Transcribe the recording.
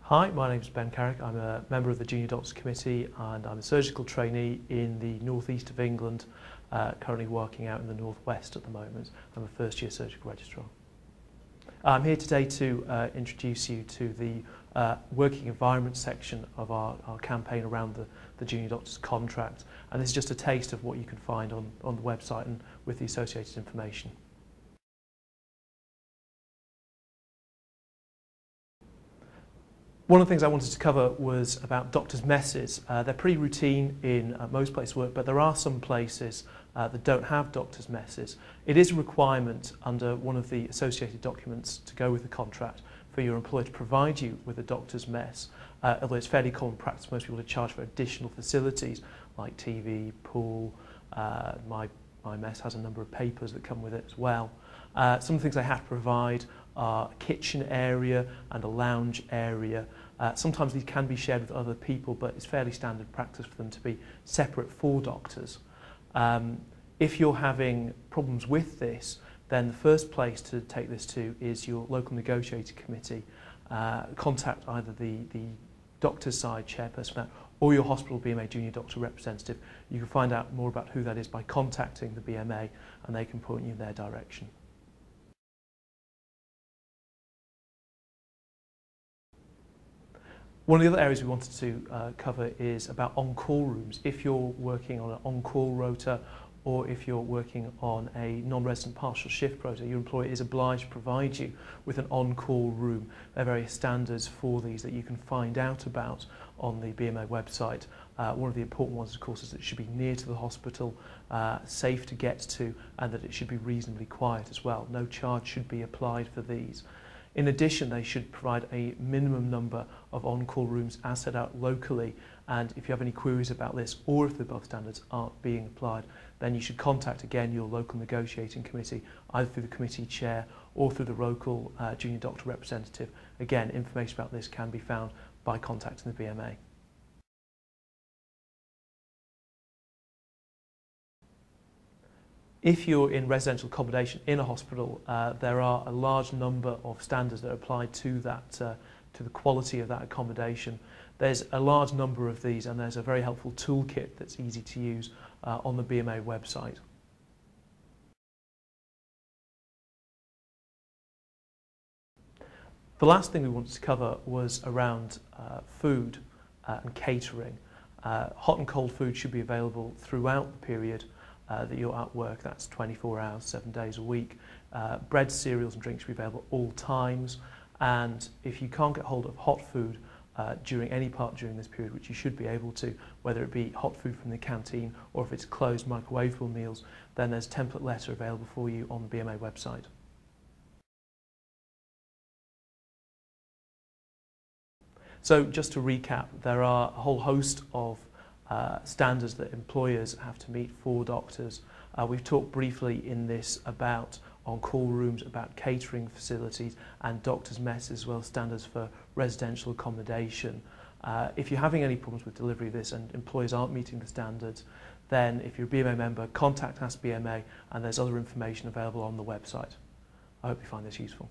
Hi, my name is Ben Carrick. I'm a member of the Junior Doctors Committee and I'm a surgical trainee in the northeast of England, currently working out in the northwest at the moment. I'm a first year surgical registrar. I'm here today to introduce you to the working environment section of our campaign around the Junior Doctors contract, and this is just a taste of what you can find on the website and with the associated information. One of the things I wanted to cover was about doctors' messes. They're pretty routine in most places of work, but there are some places that don't have doctors' messes. It is a requirement under one of the associated documents to go with the contract for your employer to provide you with a doctor's mess, although it's fairly common practice for most people to charge for additional facilities like TV, pool. My mess has a number of papers that come with it as well. Some of the things they have to provide are a kitchen area and a lounge area. Sometimes these can be shared with other people, but it's fairly standard practice for them to be separate for doctors. If you're having problems with this, then the first place to take this to is your local negotiating committee. Contact either the doctor's side chairperson or your hospital BMA junior doctor representative. You can find out more about who that is by contacting the BMA, and they can point you in their direction. One of the other areas we wanted to cover is about on-call rooms. If you're working on an on-call rota or if you're working on a non-resident partial shift rota, your employer is obliged to provide you with an on-call room. There are various standards for these that you can find out about on the BMA website. One of the important ones, of course, is that it should be near to the hospital, safe to get to, and that it should be reasonably quiet as well. No charge should be applied for these. In addition, they should provide a minimum number of on-call rooms as set out locally, and if you have any queries about this or if the above standards aren't being applied, then you should contact again your local negotiating committee, either through the committee chair or through the local junior doctor representative. Again, information about this can be found by contacting the BMA. If you're in residential accommodation in a hospital, there are a large number of standards that are applied to that, to the quality of that accommodation. There's a large number of these, and there's a very helpful toolkit that's easy to use on the BMA website. The last thing we wanted to cover was around food and catering. Hot and cold food should be available throughout the period that you're at work. That's 24 hours, 7 days a week. Bread, cereals and drinks should be available all times, and if you can't get hold of hot food during any part during this period, which you should be able to, whether it be hot food from the canteen or if it's closed microwavable meals, then there's a template letter available for you on the BMA website. So just to recap, there are a whole host of standards that employers have to meet for doctors. We've talked briefly in this about on-call rooms, about catering facilities and doctors' mess, as well as standards for residential accommodation. If you're having any problems with delivery of this and employers aren't meeting the standards, then if you're a BMA member, contact Ask BMA, and there's other information available on the website. I hope you find this useful.